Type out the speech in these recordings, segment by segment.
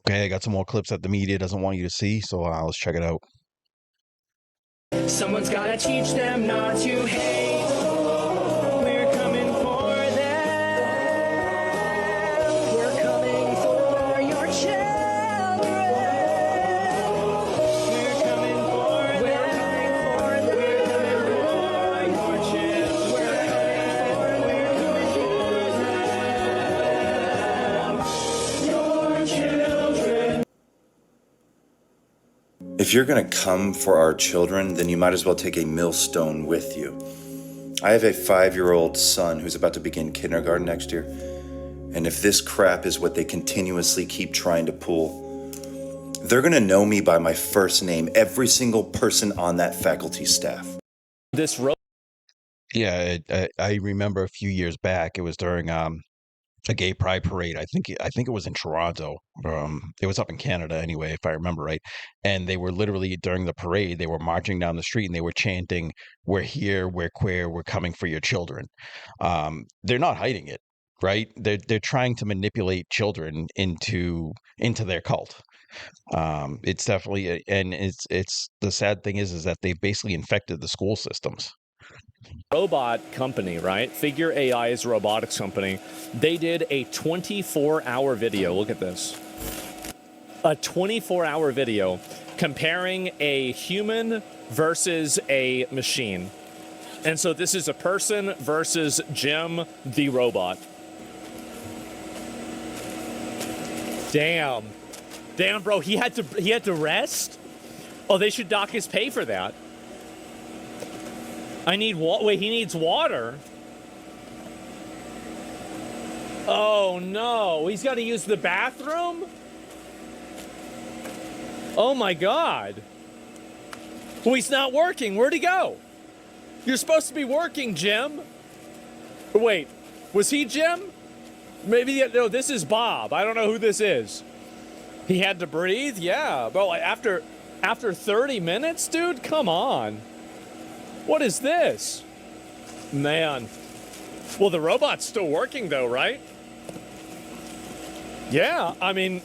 Okay, I got some more clips that the media doesn't want you to see, so let's check it out. Someone's gotta teach them not to hate. We're coming for them. We're coming for your children. We're coming for them. We're coming for them. We're coming for your children. We're coming for your children. If you're going to come for our children, then you might as well take a millstone with you. I have a 5-year-old son who's about to begin kindergarten next year, and if this crap is what they continuously keep trying to pull, they're going to know me by my first name, every single person on that faculty staff. Yeah, I remember a few years back. It was during a gay pride parade. I think it was in Toronto. It was up in Canada anyway, if I remember right. And they were literally during the parade, they were marching down the street and they were chanting, "We're here, we're queer, we're coming for your children." They're not hiding it, right? They're trying to manipulate children into their cult. It's definitely and it's the sad thing is that they've basically infected the school systems. Robot company, right? Figure AI is a robotics company. They did a 24-hour video. Look at this. A 24-hour video comparing a human versus a machine. And so this is a person versus Jim the robot. Damn. Damn, bro, he had to rest? Oh, they should dock his pay for that. I need wait, he needs water. Oh no, he's got to use the bathroom? Oh my God. Well, he's not working. Where'd he go? You're supposed to be working, Jim. Wait, was he Jim? Maybe, no, this is Bob. I don't know who this is. He had to breathe? Yeah. Bro, after 30 minutes, dude? Come on. What is this? Man. Well, the robot's still working though, right? Yeah, I mean...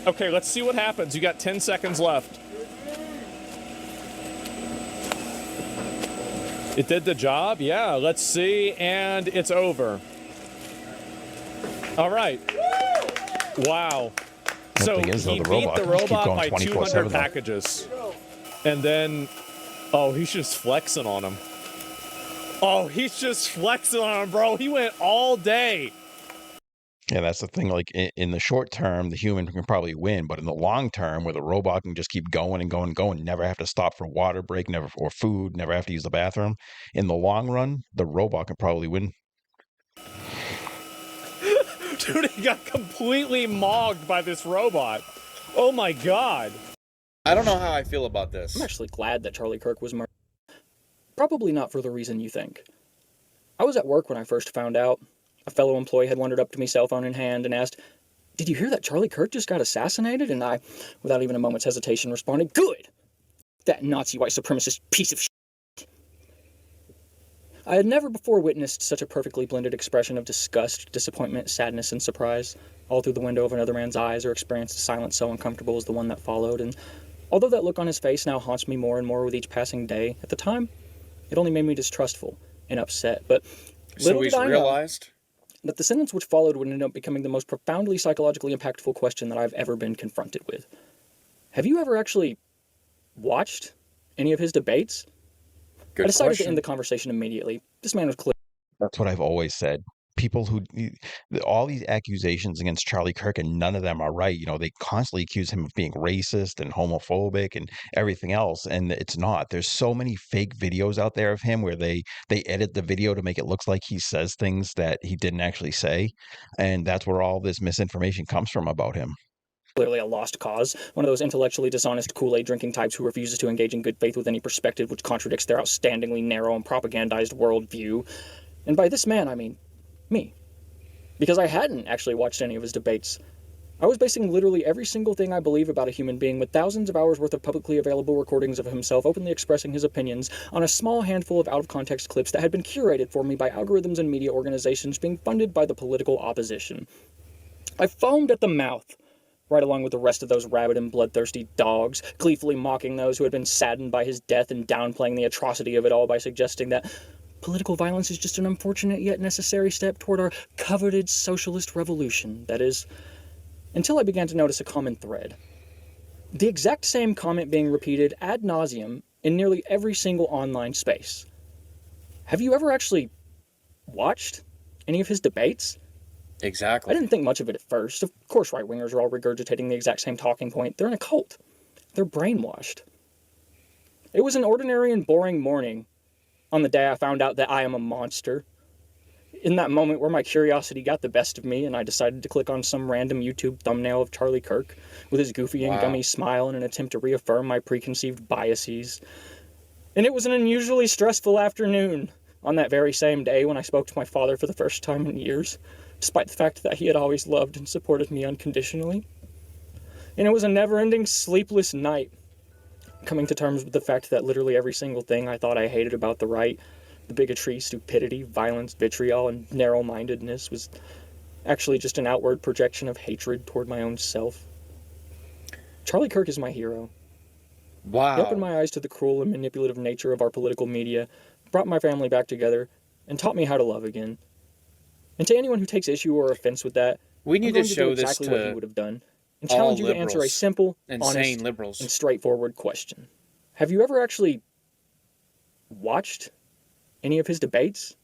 Okay, let's see what happens. You got 10 seconds left. It did the job? Yeah, let's see. And it's over. All right. Wow. So he beat the robot by 200 packages. And then... Oh, he's just flexing on him. Oh, he's just flexing on him, bro. He went all day. Yeah, that's the thing. Like in the short term, the human can probably win, but in the long term, where the robot can just keep going and going and going, never have to stop for water break, never or food, never have to use the bathroom. In the long run, the robot can probably win. Dude, he got completely mogged by this robot. Oh my God. I don't know how I feel about this. I'm actually glad that Charlie Kirk was murdered. Probably not for the reason you think. I was at work when I first found out. A fellow employee had wandered up to me, cell phone in hand, and asked, "Did you hear that Charlie Kirk just got assassinated?" And I, without even a moment's hesitation, responded, "Good! That Nazi white supremacist piece of shit." I had never before witnessed such a perfectly blended expression of disgust, disappointment, sadness, and surprise, all through the window of another man's eyes, or experienced a silence so uncomfortable as the one that followed, and although that look on his face now haunts me more and more with each passing day, at the time, it only made me distrustful and upset. But little did I know that the sentence which followed would end up becoming the most profoundly psychologically impactful question that I've ever been confronted with. Have you ever actually watched any of his debates? I decided to end the conversation immediately. This man was clear. That's what I've always said. People who all these accusations against Charlie Kirk, and none of them are right. You know, they constantly accuse him of being racist and homophobic and everything else, and it's not. There's so many fake videos out there of him where they edit the video to make it look like he says things that he didn't actually say, and that's where all this misinformation comes from about him. Clearly a lost cause, one of those intellectually dishonest Kool-Aid drinking types who refuses to engage in good faith with any perspective which contradicts their outstandingly narrow and propagandized worldview. And by this man, I mean me. Because I hadn't actually watched any of his debates. I was basing literally every single thing I believe about a human being with thousands of hours worth of publicly available recordings of himself openly expressing his opinions on a small handful of out-of-context clips that had been curated for me by algorithms and media organizations being funded by the political opposition. I foamed at the mouth right along with the rest of those rabid and bloodthirsty dogs, gleefully mocking those who had been saddened by his death and downplaying the atrocity of it all by suggesting that political violence is just an unfortunate yet necessary step toward our coveted socialist revolution. That is, until I began to notice a common thread. The exact same comment being repeated ad nauseum in nearly every single online space. Have you ever actually watched any of his debates? Exactly. I didn't think much of it at first. Of course, right-wingers are all regurgitating the exact same talking point. They're in a cult. They're brainwashed. It was an ordinary and boring morning on the day I found out that I am a monster. In that moment where my curiosity got the best of me and I decided to click on some random YouTube thumbnail of Charlie Kirk with his goofy and gummy smile in an attempt to reaffirm my preconceived biases. And it was an unusually stressful afternoon on that very same day when I spoke to my father for the first time in years, despite the fact that he had always loved and supported me unconditionally. And it was a never-ending sleepless night, coming to terms with the fact that literally every single thing I thought I hated about the right, the bigotry, stupidity, violence, vitriol, and narrow-mindedness, was actually just an outward projection of hatred toward my own self. Charlie Kirk is my hero. Wow. He opened my eyes to the cruel and manipulative nature of our political media, brought my family back together, and taught me how to love again. And to anyone who takes issue or offense with that, We need I'm going to do show exactly this what he to would have done, and all challenge you to answer a liberals. simple, Insane honest, liberals. and straightforward question. Have you ever actually watched any of his debates?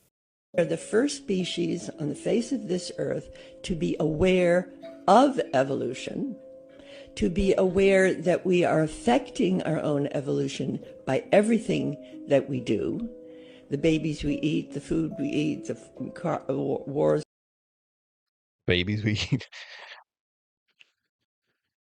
We are the first species on the face of this earth to be aware of evolution, to be aware that we are affecting our own evolution by everything that we do. The babies we eat, the food we eat, the wars. Babies we eat.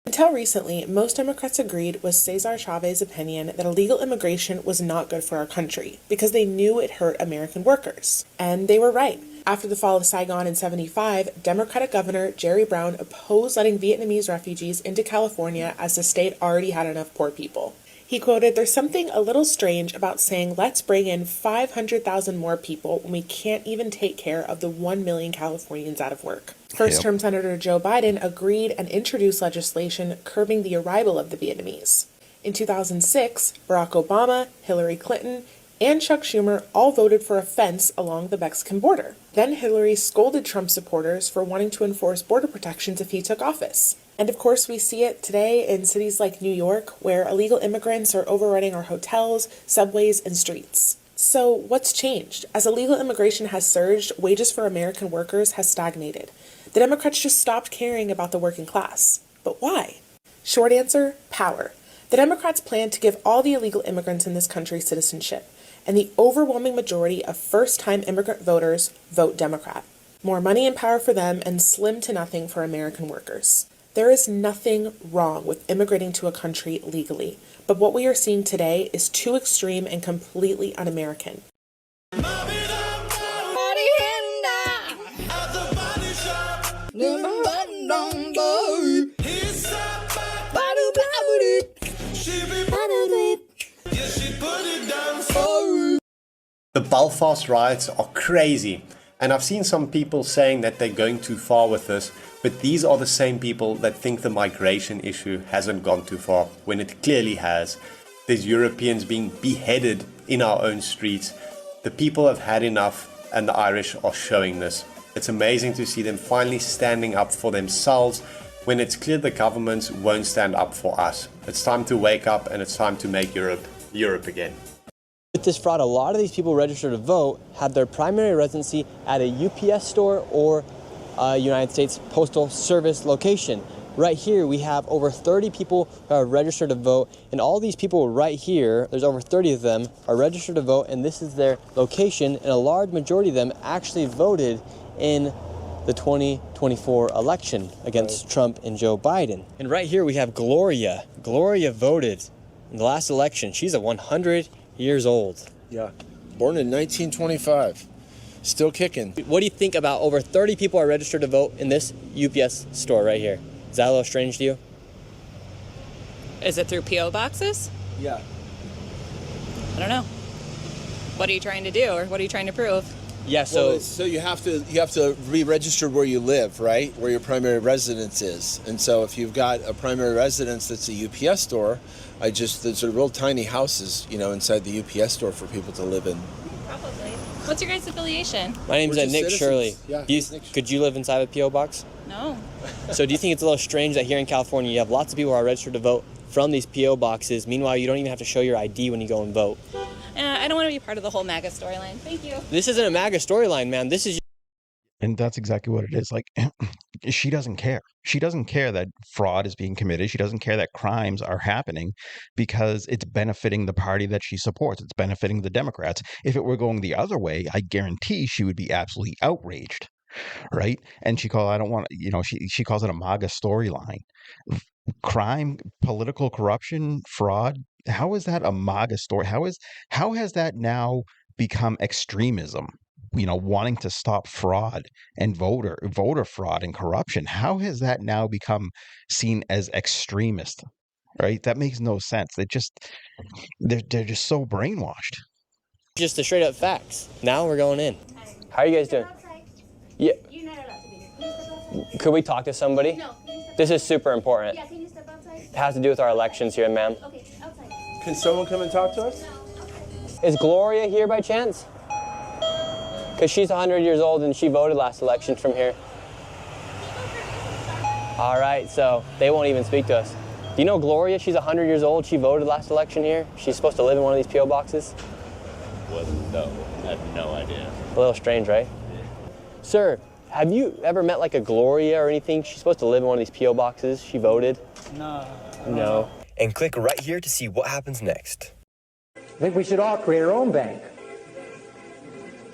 Until recently, most Democrats agreed with Cesar Chavez's opinion that illegal immigration was not good for our country because they knew it hurt American workers. And they were right. After the fall of Saigon in '75, Democratic Governor Jerry Brown opposed letting Vietnamese refugees into California as the state already had enough poor people. He quoted, "There's something a little strange about saying let's bring in 500,000 more people when we can't even take care of the 1 million Californians out of work." First-term Senator Joe Biden agreed and introduced legislation curbing the arrival of the Vietnamese. In 2006, Barack Obama, Hillary Clinton, and Chuck Schumer all voted for a fence along the Mexican border. Then Hillary scolded Trump supporters for wanting to enforce border protections if he took office. And of course, we see it today in cities like New York, where illegal immigrants are overrunning our hotels, subways, and streets. So what's changed? As illegal immigration has surged, wages for American workers has stagnated. The Democrats just stopped caring about the working class. But why? Short answer, power. The Democrats plan to give all the illegal immigrants in this country citizenship, and the overwhelming majority of first-time immigrant voters vote Democrat. More money and power for them, and slim to nothing for American workers. There is nothing wrong with immigrating to a country legally, but what we are seeing today is too extreme and completely un-American. The Belfast riots are crazy, and I've seen some people saying that they're going too far with this, but these are the same people that think the migration issue hasn't gone too far, when it clearly has. There's Europeans being beheaded in our own streets. The people have had enough, and the Irish are showing this. It's amazing to see them finally standing up for themselves when it's clear the governments won't stand up for us. It's time to wake up, and it's time to make Europe again. With this fraud, a lot of these people registered to vote have their primary residency at a UPS store or a United States Postal Service location. Right here, we have over 30 people who are registered to vote, and all these people right here, there's over 30 of them, are registered to vote, and this is their location, and a large majority of them actually voted in the 2024 election against Trump and Joe Biden. And right here, we have Gloria. Gloria voted in the last election. She's a 100 years old. Yeah, born in 1925, still kicking. What do you think about over 30 people are registered to vote in this UPS store right here? Is that a little strange to you? Is it through P.O. boxes? Yeah. I don't know. What are you trying to do, or what are you trying to prove? Yeah, so so you have to re-register where you live, right? Where your primary residence is. And so if you've got a primary residence that's a UPS store, there's a real tiny houses, inside the UPS store for people to live in. Probably. What's your guys' affiliation? my name's We're just Nick citizens. Shirley. Yeah, Could you live inside a PO box? No. So do you think it's a little strange that here in California you have lots of people who are registered to vote from these PO boxes? Meanwhile, you don't even have to show your ID when you go and vote. I don't want to be part of the whole MAGA storyline. Thank you. This isn't a MAGA storyline, man. This is And that's exactly what it is. Like, she doesn't care. She doesn't care that fraud is being committed. She doesn't care that crimes are happening because it's benefiting the party that she supports. It's benefiting the Democrats. If it were going the other way, I guarantee she would be absolutely outraged, right? And I don't want, she calls it a MAGA storyline. Crime, political corruption, fraud. How is that a MAGA story? How has that now become extremism? Wanting to stop fraud and voter fraud and corruption. How has that now become seen as extremist? Right? That makes no sense. They're just so brainwashed. just the straight up facts. Now we're going in. How are you guys doing? Yeah. You're not allowed to be here. Can you step outside? Could we talk to somebody? No. Can you step This is super important. Yeah, can you step outside? It has to do with our elections here, ma'am. Okay, outside. Can someone come and talk to us? Is Gloria here by chance? Because she's 100 years old and she voted last election from here. All right, so they won't even speak to us. Do you know Gloria? She's 100 years old. She voted last election here. She's supposed to live in one of these P.O. boxes. No, I have no idea. A little strange, right? Sir, have you ever met like a Gloria or anything? She's supposed to live in one of these P.O. boxes. She voted. No. And click right here to see what happens next. I think we should all create our own bank.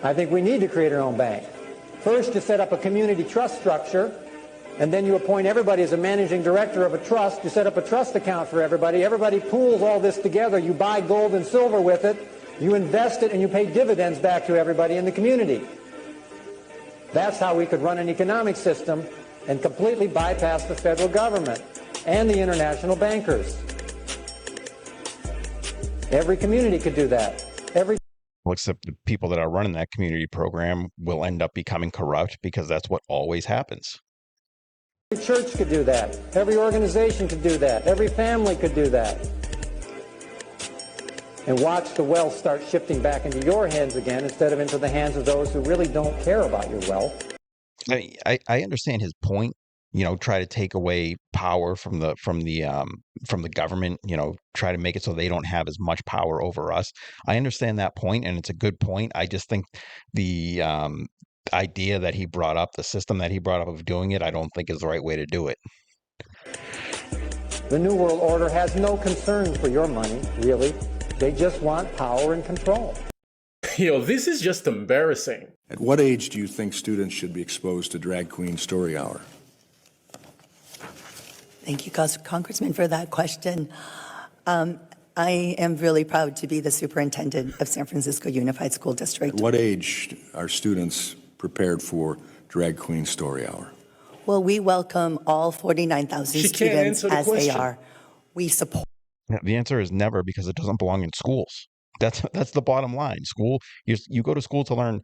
I think we need to create our own bank. First, you set up a community trust structure, and then you appoint everybody as a managing director of a trust. You set up a trust account for everybody. Everybody pools all this together. You buy gold and silver with it. You invest it, and you pay dividends back to everybody in the community. That's how we could run an economic system and completely bypass the federal government and the international bankers. Every community could do that. Well, except the people that are running that community program will end up becoming corrupt because that's what always happens. Every church could do that. Every organization could do that. Every family could do that. And watch the wealth start shifting back into your hands again instead of into the hands of those who really don't care about your wealth. I understand his point. Try to take away power from the government. Try to make it so they don't have as much power over us. I understand that point, and it's a good point. I just think the idea that he brought up, the system that he brought up of doing it, I don't think is the right way to do it. The New World Order has no concern for your money, really. They just want power and control. This is just embarrassing. At what age do you think students should be exposed to Drag Queen Story Hour? Thank you, Congressman, for that question. I am really proud to be the superintendent of San Francisco Unified School District. At what age are students prepared for Drag Queen Story Hour? Well, we welcome all 49,000 students as they are. We support. The answer is never, because it doesn't belong in schools. That's the bottom line. School, you go to school to learn,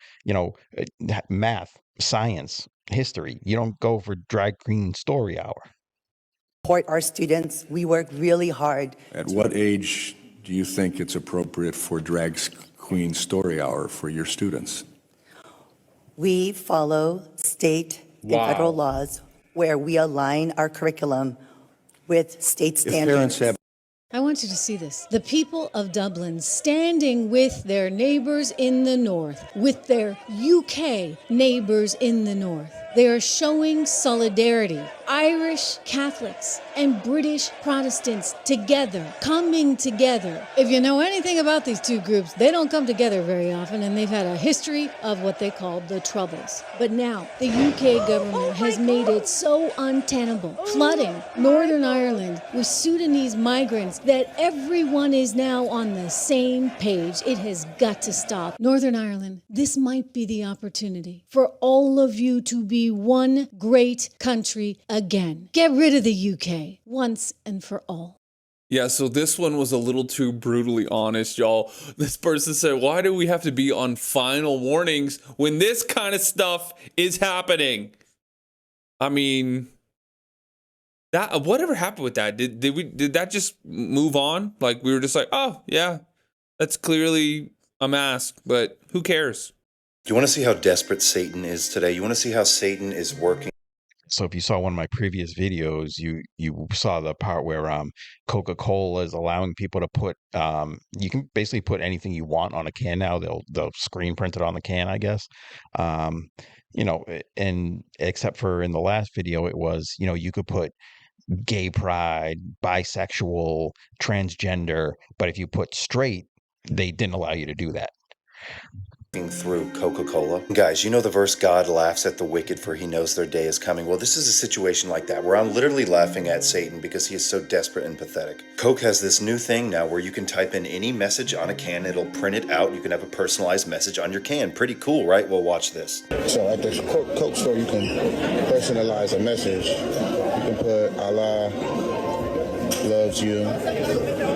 math, science, history. You don't go for Drag Queen Story Hour. Support our students. We work really hard. At what age do you think it's appropriate for Drag Queen Story Hour for your students? We follow state and federal laws where we align our curriculum with state standards. I want you to see this. The people of Dublin standing with their neighbors in the north, with their UK neighbors in the north. They are showing solidarity. Irish Catholics and British Protestants together, coming together. If you know anything about these two groups, they don't come together very often, and they've had a history of what they call the Troubles. But now, the UK government has made it so untenable, flooding Northern Ireland with Sudanese migrants, that everyone is now on the same page. It has got to stop. Northern Ireland, this might be the opportunity for all of you to be one great country again. Get rid of the UK once and for all. Yeah, so this one was a little too brutally honest, y'all. This person said, why do we have to be on final warnings when this kind of stuff is happening? I mean, that whatever happened with that? Did that just move on? Like we were just like, oh yeah, that's clearly a mask, but who cares? You want to see how desperate Satan is today? You want to see how Satan is working? So if you saw one of my previous videos, you saw the part where Coca-Cola is allowing people to put you can basically put anything you want on a can now. They'll screen print it on the can, I guess. And except for in the last video, it was, you could put gay pride, bisexual, transgender, but if you put straight, they didn't allow you to do that. Through Coca-Cola. Guys, you know the verse, God laughs at the wicked for he knows their day is coming. Well, this is a situation like that where I'm literally laughing at Satan because he is so desperate and pathetic. Coke has this new thing now where you can type in any message on a can, it'll print it out, you can have a personalized message on your can. Pretty cool, right? Well, watch this. So at the Coke store, you can personalize a message. You can put Allah loves you,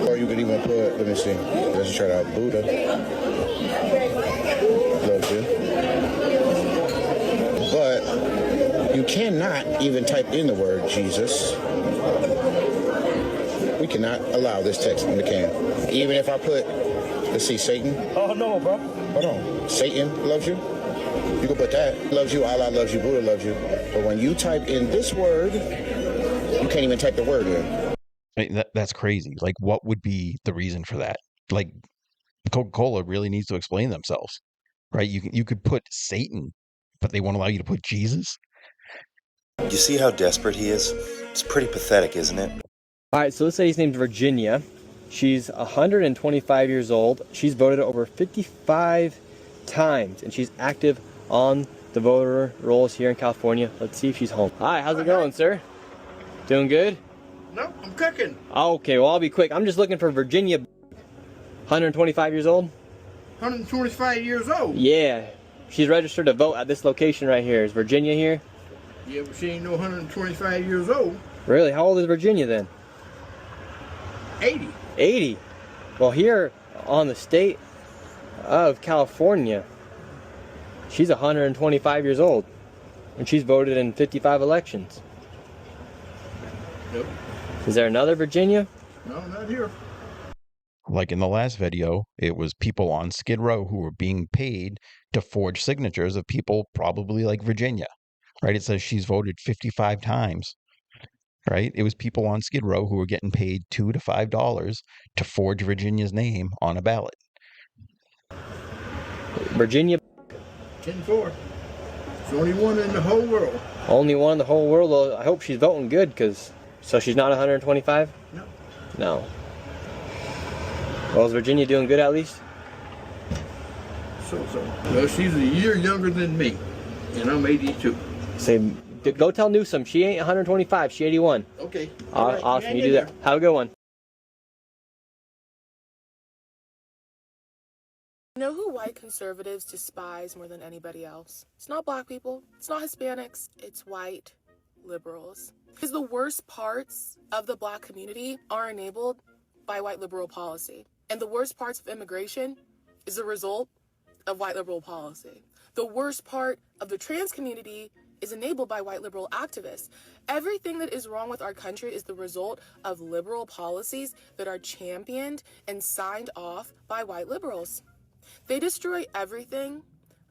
or you could even put, let me see, let's try it out, Buddha loves you. But you cannot even type in the word Jesus. We cannot allow this text in the can. Even if I put, let's see, Satan. Oh, no, bro. Hold on. Satan loves you. You can put that. Loves you, Allah loves you, Buddha loves you. But when you type in this word, you can't even type the word in. I mean, that's crazy. Like, what would be the reason for that? Like, Coca-Cola really needs to explain themselves, right? You could put Satan, but they won't allow you to put Jesus. You see how desperate he is? It's pretty pathetic, isn't it? All right, so this lady's named Virginia. She's 125 years old. She's voted over 55 times, and she's active on the voter rolls here in California. Let's see if she's home. Hi, how's it going, sir? Doing good? No, I'm cooking. Okay, well, I'll be quick. I'm just looking for Virginia, 125 years old. 125 years old? Yeah. She's registered to vote at this location right here. Is Virginia here? Yeah, but she ain't no 125 years old. Really? How old is Virginia then? 80. 80? Well, here on the state of California, she's 125 years old. And she's voted in 55 elections. Nope. Is there another Virginia? No, not here. Like in the last video, it was people on Skid Row who were being paid to forge signatures of people probably like Virginia, right? It says she's voted 55 times, right? It was people on Skid Row who were getting paid $2 to $5 to forge Virginia's name on a ballot. Virginia. 10-4. It's the only one in the whole world. Only one in the whole world. Well, I hope she's voting good, because... So she's not 125? No. No. Well, is Virginia doing good at least? So. Well, she's a year younger than me, and I'm 82. Say, go tell Newsom she ain't 125, she's 81. Okay. Right. Awesome, you do that. Have a good one. You know who white conservatives despise more than anybody else? It's not black people, it's not Hispanics, it's white liberals. Because the worst parts of the black community are enabled by white liberal policy. And the worst parts of immigration is the result of white liberal policy. The worst part of the trans community is enabled by white liberal activists. Everything that is wrong with our country is the result of liberal policies that are championed and signed off by white liberals. They destroy everything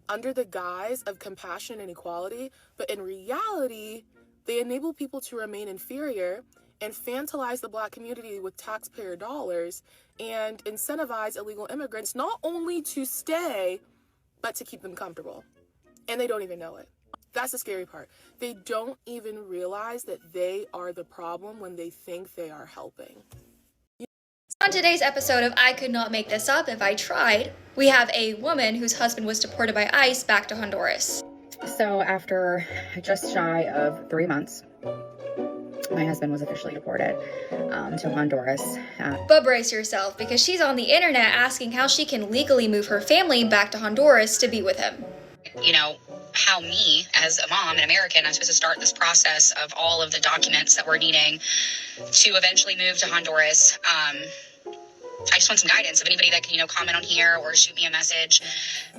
under the guise of compassion and equality, but in reality, they enable people to remain inferior, infantilize the black community with taxpayer dollars, and incentivize illegal immigrants not only to stay, but to keep them comfortable. And they don't even know it. That's the scary part. They don't even realize that they are the problem when they think they are helping. On today's episode of I Could Not Make This Up If I Tried, we have a woman whose husband was deported by ICE back to Honduras. So after just shy of 3 months, my husband was officially deported to Honduras. But brace yourself, because she's on the internet asking how she can legally move her family back to Honduras to be with him. You know, how me, as a mom, an American, I'm supposed to start this process of all of the documents that we're needing to eventually move to Honduras. I just want some guidance of anybody that can, comment on here or shoot me a message.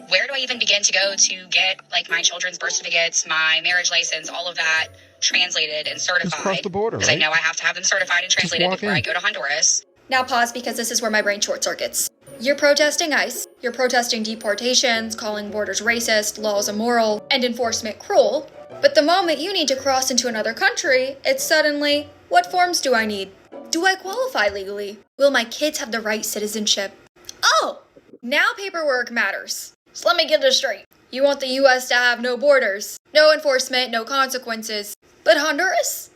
Where do I even begin to go to get like my children's birth certificates, my marriage license, all of that translated and certified? Just cross the border, because right? I know I have to have them certified and translated before I go to Honduras. Now pause because this is where my brain short circuits. You're protesting ICE, you're protesting deportations, calling borders racist, laws immoral, and enforcement cruel. But the moment you need to cross into another country, it's suddenly, what forms do I need? Do I qualify legally? Will my kids have the right citizenship? Oh, now paperwork matters. So let me get this straight. You want the US to have no borders, no enforcement, no consequences. But Honduras?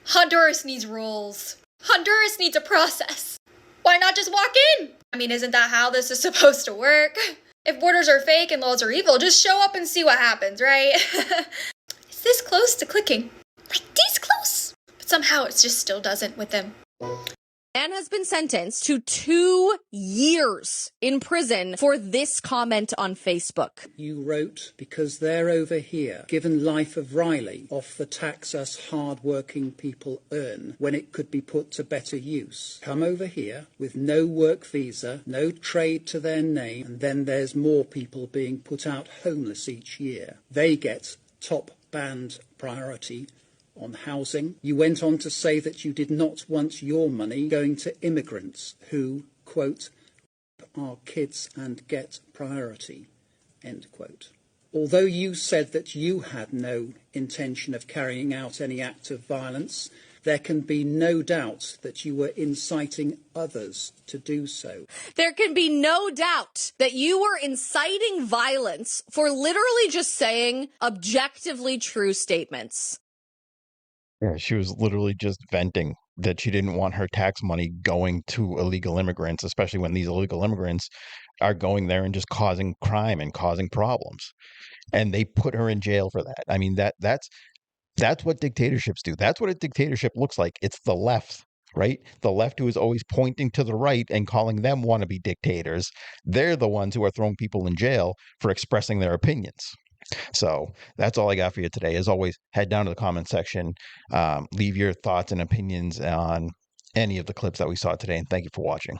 Honduras needs rules. Honduras needs a process. Why not just walk in? I mean, isn't that how this is supposed to work? If borders are fake and laws are evil, just show up and see what happens, right? It's this close to clicking. Like this close. But somehow it just still doesn't with them. And has been sentenced to 2 years in prison for this comment on Facebook. You wrote, because they're over here, given life of Riley off the tax us hard-working people earn when it could be put to better use. Come over here with no work visa, no trade to their name, and then there's more people being put out homeless each year. They get top band priority on housing. You went on to say that you did not want your money going to immigrants who, quote, our kids and get priority, end quote. Although you said that you had no intention of carrying out any act of violence, there can be no doubt that you were inciting others to do so. There can be no doubt that you were inciting violence for literally just saying objectively true statements. Yeah, she was literally just venting that she didn't want her tax money going to illegal immigrants, especially when these illegal immigrants are going there and just causing crime and causing problems. And they put her in jail for that. I mean, that's what dictatorships do. That's what a dictatorship looks like. It's the left, right? The left who is always pointing to the right and calling them wannabe dictators. They're the ones who are throwing people in jail for expressing their opinions. So that's all I got for you today. As always, head down to the comment section, leave your thoughts and opinions on any of the clips that we saw today, and thank you for watching.